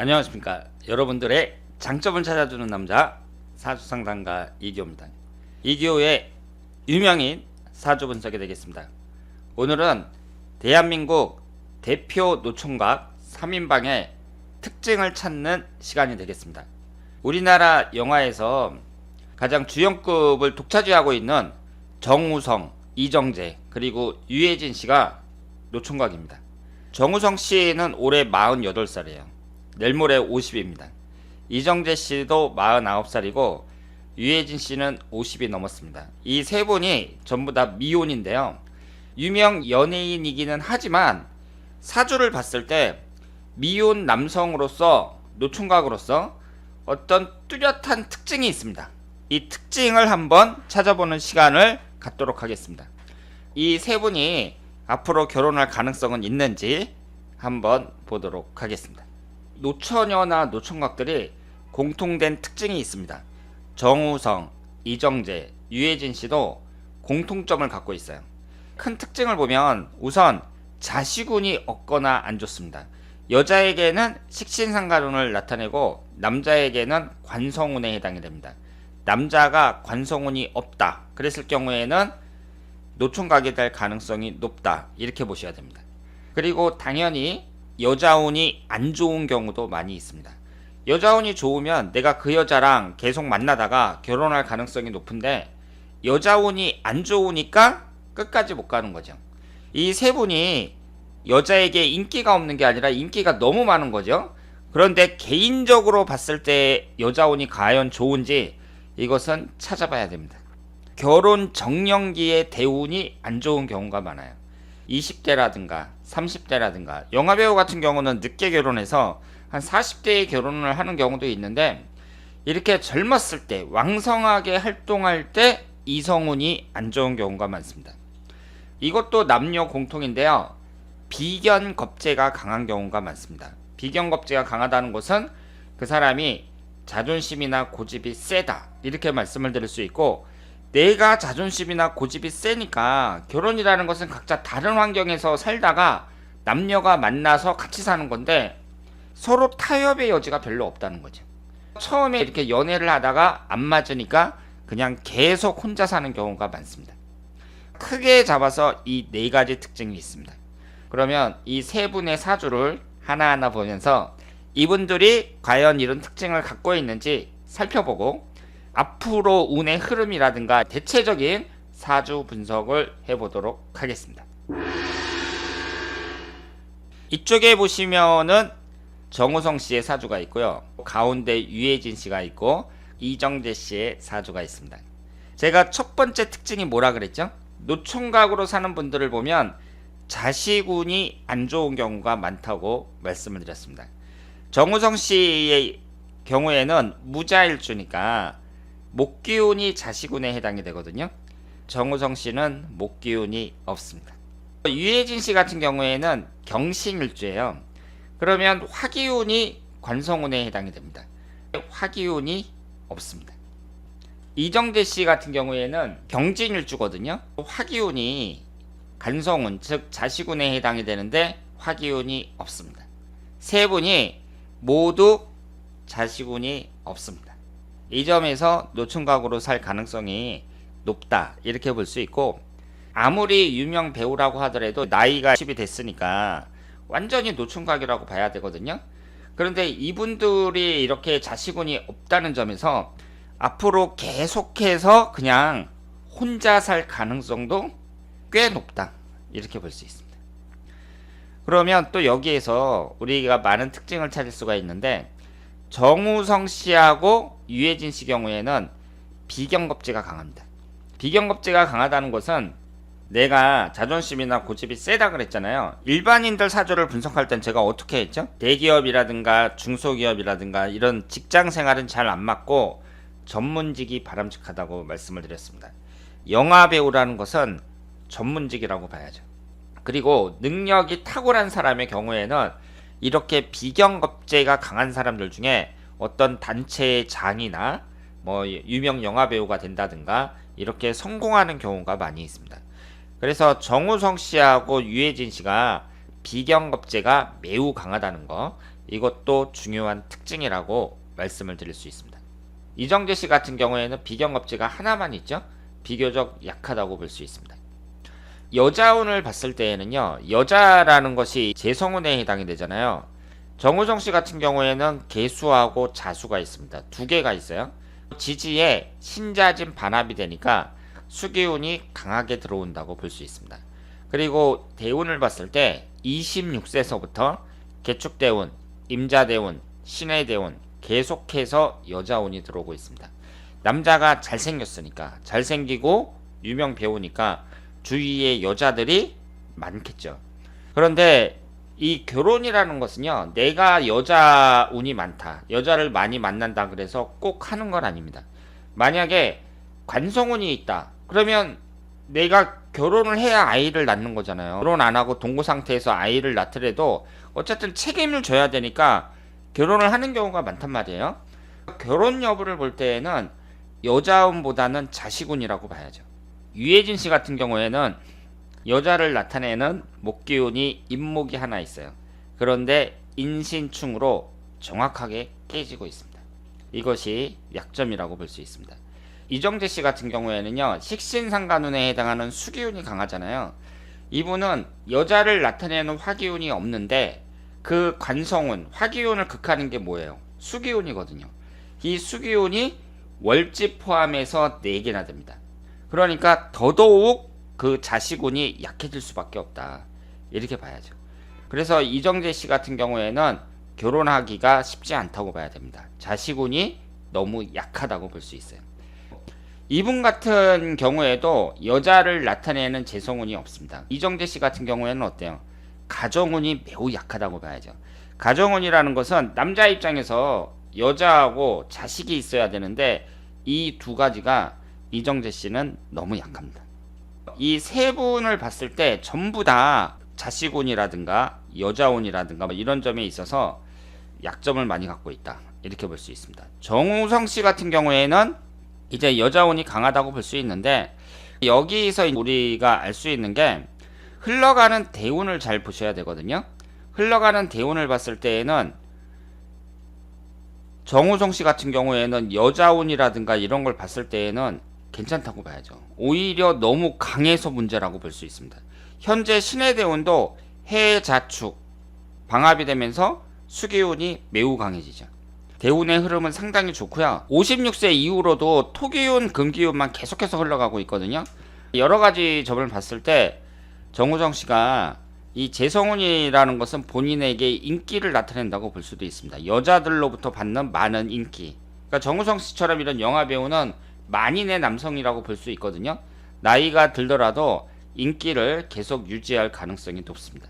안녕하십니까. 여러분들의 장점을 찾아주는 남자 사주상담가 이기호입니다. 이기호의 유명인 사주 분석이 되겠습니다. 오늘은 대한민국 대표 노총각 3인방의 특징을 찾는 시간이 되겠습니다. 우리나라 영화에서 가장 주연급을 독차지하고 있는 정우성, 이정재 그리고 유해진 씨가 노총각입니다. 정우성 씨는 올해 48살이에요. 내일 모레 50입니다. 이정재 씨도 49살이고 유해진 씨는 50이 넘었습니다. 이 세 분이 전부 다 미혼인데요. 유명 연예인이기는 하지만 사주를 봤을 때 미혼 남성으로서 노총각으로서 어떤 뚜렷한 특징이 있습니다. 이 특징을 한번 찾아보는 시간을 갖도록 하겠습니다. 이 세 분이 앞으로 결혼할 가능성은 있는지 한번 보도록 하겠습니다. 노처녀나 노총각들이 공통된 특징이 있습니다. 정우성, 이정재, 유해진 씨도 공통점을 갖고 있어요. 큰 특징을 보면 우선 자시군이 없거나 안 좋습니다. 여자에게는 식신상가운을 나타내고 남자에게는 관성운에 해당이 됩니다. 남자가 관성운이 없다 그랬을 경우에는 노총각이 될 가능성이 높다 이렇게 보셔야 됩니다. 그리고 당연히 여자운이 안 좋은 경우도 많이 있습니다. 여자운이 좋으면 내가 그 여자랑 계속 만나다가 결혼할 가능성이 높은데 여자운이 안 좋으니까 끝까지 못 가는 거죠. 이 세 분이 여자에게 인기가 없는 게 아니라 인기가 너무 많은 거죠. 그런데 개인적으로 봤을 때 여자운이 과연 좋은지 이것은 찾아봐야 됩니다. 결혼 정년기의 대운이 안 좋은 경우가 많아요. 20대라든가 30대라든가 영화배우 같은 경우는 늦게 결혼해서 한 40대에 결혼을 하는 경우도 있는데 이렇게 젊었을 때 왕성하게 활동할 때 이성운이 안 좋은 경우가 많습니다. 이것도 남녀 공통인데요. 비견겁제가 강한 경우가 많습니다. 비견겁제가 강하다는 것은 그 사람이 자존심이나 고집이 세다 이렇게 말씀을 드릴 수 있고 내가 자존심이나 고집이 세니까 결혼이라는 것은 각자 다른 환경에서 살다가 남녀가 만나서 같이 사는 건데 서로 타협의 여지가 별로 없다는 거죠. 처음에 이렇게 연애를 하다가 안 맞으니까 그냥 계속 혼자 사는 경우가 많습니다. 크게 잡아서 이 네 가지 특징이 있습니다. 그러면 이 세 분의 사주를 하나하나 보면서 이분들이 과연 이런 특징을 갖고 있는지 살펴보고 앞으로 운의 흐름이라든가 대체적인 사주 분석을 해보도록 하겠습니다. 이쪽에 보시면은 정우성 씨의 사주가 있고요. 가운데 유해진 씨가 있고 이정재 씨의 사주가 있습니다. 제가 첫 번째 특징이 뭐라 그랬죠? 노총각으로 사는 분들을 보면 자식운이 안 좋은 경우가 많다고 말씀을 드렸습니다. 정우성 씨의 경우에는 무자일주니까 목기운이 자식운에 해당이 되거든요. 정우성 씨는 목기운이 없습니다. 유해진 씨 같은 경우에는 경신일주예요. 그러면 화기운이 관성운에 해당이 됩니다. 화기운이 없습니다. 이정재 씨 같은 경우에는 경진일주거든요. 화기운이 간성운 즉 자식운에 해당이 되는데 화기운이 없습니다. 세 분이 모두 자식운이 없습니다. 이 점에서 노총각으로 살 가능성이 높다 이렇게 볼 수 있고 아무리 유명 배우라고 하더라도 나이가 10이 됐으니까 완전히 노총각이라고 봐야 되거든요. 그런데 이분들이 이렇게 자식운이 없다는 점에서 앞으로 계속해서 그냥 혼자 살 가능성도 꽤 높다 이렇게 볼 수 있습니다. 그러면 또 여기에서 우리가 많은 특징을 찾을 수가 있는데 정우성 씨하고 유해진 씨 경우에는 비견겁제가 강합니다. 비견겁제가 강하다는 것은 내가 자존심이나 고집이 세다 그랬잖아요. 일반인들 사주를 분석할 땐 제가 어떻게 했죠? 대기업이라든가 중소기업이라든가 이런 직장 생활은 잘 안 맞고 전문직이 바람직하다고 말씀을 드렸습니다. 영화배우라는 것은 전문직이라고 봐야죠. 그리고 능력이 탁월한 사람의 경우에는 이렇게 비견겁제가 강한 사람들 중에 어떤 단체의 장이나 뭐 유명 영화배우가 된다든가 이렇게 성공하는 경우가 많이 있습니다. 그래서 정우성 씨하고 유해진 씨가 비견겁제가 매우 강하다는 거 이것도 중요한 특징이라고 말씀을 드릴 수 있습니다. 이정재 씨 같은 경우에는 비경업지가 하나만 있죠. 비교적 약하다고 볼 수 있습니다. 여자운을 봤을 때에는요, 여자라는 것이 재성운에 해당이 되잖아요. 정우성 씨 같은 경우에는 계수하고 자수가 있습니다. 두 개가 있어요. 지지에 신자진 반합이 되니까 수기운이 강하게 들어온다고 볼 수 있습니다. 그리고 대운을 봤을 때 26세서부터 개축대운, 임자대운, 신해대운 계속해서 여자운이 들어오고 있습니다. 남자가 잘생겼으니까, 잘생기고 유명 배우니까 주위에 여자들이 많겠죠. 그런데 이 결혼이라는 것은요, 내가 여자 운이 많다, 여자를 많이 만난다 그래서 꼭 하는 건 아닙니다. 만약에 관성운이 있다 그러면 내가 결혼을 해야 아이를 낳는 거잖아요. 결혼 안 하고 동거 상태에서 아이를 낳더라도 어쨌든 책임을 져야 되니까 결혼을 하는 경우가 많단 말이에요. 결혼 여부를 볼 때에는 여자운보다는 자식운이라고 봐야죠. 유해진 씨 같은 경우에는 여자를 나타내는 목기운이 인목이 하나 있어요. 그런데 인신충으로 정확하게 깨지고 있습니다. 이것이 약점이라고 볼 수 있습니다. 이정재 씨 같은 경우에는요, 식신상간운에 해당하는 수기운이 강하잖아요. 이분은 여자를 나타내는 화기운이 없는데 그 관성운, 화기운을 극하는 게 뭐예요? 수기운이거든요. 이 수기운이 월지 포함해서 4개나 됩니다. 그러니까 더더욱 그 자식운이 약해질 수밖에 없다, 이렇게 봐야죠. 그래서 이정재 씨 같은 경우에는 결혼하기가 쉽지 않다고 봐야 됩니다. 자식운이 너무 약하다고 볼 수 있어요. 이분 같은 경우에도 여자를 나타내는 재성운이 없습니다. 이정재 씨 같은 경우에는 어때요? 가정운이 매우 약하다고 봐야죠. 가정운이라는 것은 남자 입장에서 여자하고 자식이 있어야 되는데 이 두 가지가 이정재 씨는 너무 약합니다. 이 세 분을 봤을 때 전부 다 자식운이라든가 여자운이라든가 이런 점에 있어서 약점을 많이 갖고 있다, 이렇게 볼 수 있습니다. 정우성 씨 같은 경우에는 이제 여자운이 강하다고 볼 수 있는데, 여기서 우리가 알 수 있는 게 흘러가는 대운을 잘 보셔야 되거든요. 흘러가는 대운을 봤을 때에는 정우성 씨 같은 경우에는 여자운이라든가 이런 걸 봤을 때에는 괜찮다고 봐야죠. 오히려 너무 강해서 문제라고 볼 수 있습니다. 현재 신해대운도 해자축 방합이 되면서 수기운이 매우 강해지죠. 대운의 흐름은 상당히 좋고요. 56세 이후로도 토기운, 금기운만 계속해서 흘러가고 있거든요. 여러 가지 점을 봤을 때 정우성 씨가 이 재성운이라는 것은 본인에게 인기를 나타낸다고 볼 수도 있습니다. 여자들로부터 받는 많은 인기. 그러니까 정우성 씨처럼 이런 영화 배우는 만인의 남성이라고 볼 수 있거든요. 나이가 들더라도 인기를 계속 유지할 가능성이 높습니다.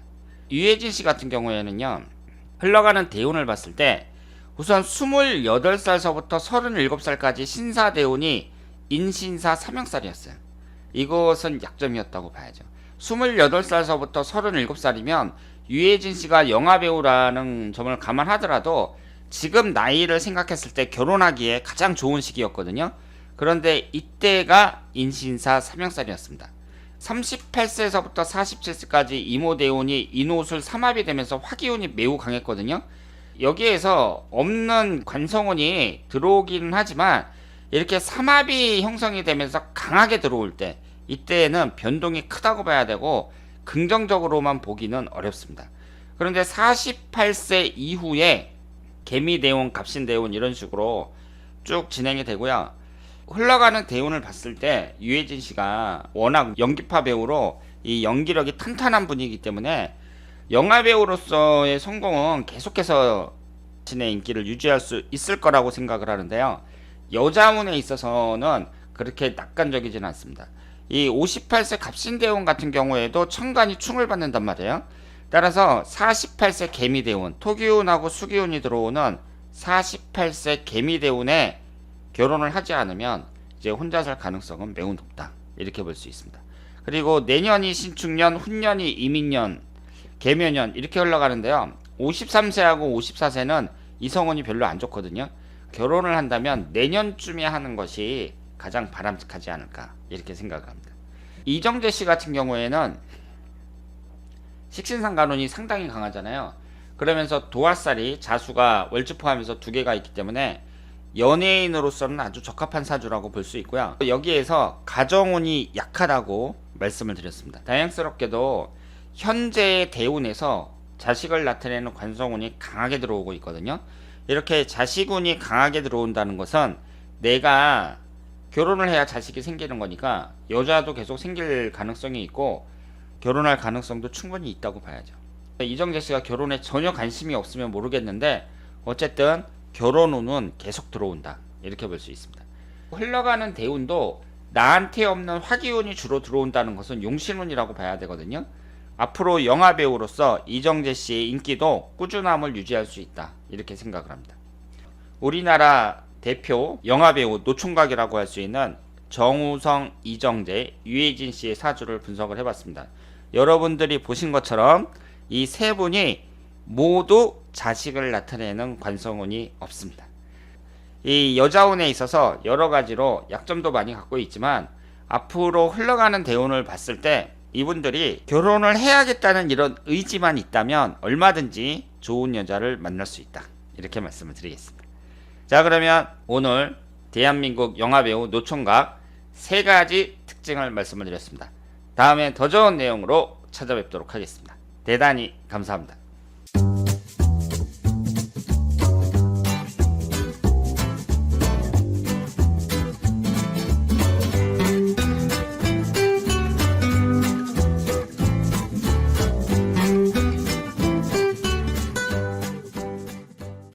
유해진 씨 같은 경우에는요, 흘러가는 대운을 봤을 때 우선 28살서부터 37살까지 신사대운이 인신사 삼형살이었어요. 이것은 약점이었다고 봐야죠. 28살서부터 37살이면 유해진 씨가 영화배우라는 점을 감안하더라도 지금 나이를 생각했을 때 결혼하기에 가장 좋은 시기였거든요. 그런데 이때가 인신사 삼형살이었습니다. 38세에서부터 47세까지 이모대운이 인호술 삼합이 되면서 화기운이 매우 강했거든요. 여기에서 없는 관성운이 들어오기는 하지만 이렇게 삼합이 형성이 되면서 강하게 들어올 때, 이때는 변동이 크다고 봐야 되고 긍정적으로만 보기는 어렵습니다. 그런데 48세 이후에 개미대운, 갑신대운 이런 식으로 쭉 진행이 되고요. 흘러가는 대운을 봤을 때 유해진 씨가 워낙 연기파 배우로 이 연기력이 탄탄한 분이기 때문에 영화배우로서의 성공은 계속해서 자신의 인기를 유지할 수 있을 거라고 생각을 하는데요. 여자운에 있어서는 그렇게 낙관적이지는 않습니다. 이 58세 갑신대운 같은 경우에도 천간이 충을 받는단 말이에요. 따라서 48세 개미대운, 토기운하고 수기운이 들어오는 48세 개미대운에 결혼을 하지 않으면 이제 혼자 살 가능성은 매우 높다, 이렇게 볼 수 있습니다. 그리고 내년이 신축년, 훈년이 이민년, 개묘년 이렇게 흘러가는데요. 53세하고 54세는 이성운이 별로 안 좋거든요. 결혼을 한다면 내년쯤에 하는 것이 가장 바람직하지 않을까, 이렇게 생각합니다. 이정재 씨 같은 경우에는 식신상간운이 상당히 강하잖아요. 그러면서 도화살이 자수가 월주 포함해서 두 개가 있기 때문에 연예인으로서는 아주 적합한 사주라고 볼 수 있고요. 여기에서 가정운이 약하다고 말씀을 드렸습니다. 다행스럽게도 현재의 대운에서 자식을 나타내는 관성운이 강하게 들어오고 있거든요. 이렇게 자식운이 강하게 들어온다는 것은 내가 결혼을 해야 자식이 생기는 거니까 여자도 계속 생길 가능성이 있고 결혼할 가능성도 충분히 있다고 봐야죠. 이정재 씨가 결혼에 전혀 관심이 없으면 모르겠는데 어쨌든 결혼운은 계속 들어온다, 이렇게 볼 수 있습니다. 흘러가는 대운도 나한테 없는 화기운이 주로 들어온다는 것은 용신운이라고 봐야 되거든요. 앞으로 영화배우로서 이정재 씨의 인기도 꾸준함을 유지할 수 있다, 이렇게 생각을 합니다. 우리나라 대표 영화배우 노총각이라고 할 수 있는 정우성, 이정재, 유해진 씨의 사주를 분석을 해봤습니다. 여러분들이 보신 것처럼 이 세 분이 모두 자식을 나타내는 관성운이 없습니다. 이 여자운에 있어서 여러 가지로 약점도 많이 갖고 있지만 앞으로 흘러가는 대운을 봤을 때 이분들이 결혼을 해야겠다는 이런 의지만 있다면 얼마든지 좋은 여자를 만날 수 있다, 이렇게 말씀을 드리겠습니다. 자, 그러면 오늘 대한민국 영화배우 노총각 세 가지 특징을 말씀을 드렸습니다. 다음에 더 좋은 내용으로 찾아뵙도록 하겠습니다. 대단히 감사합니다.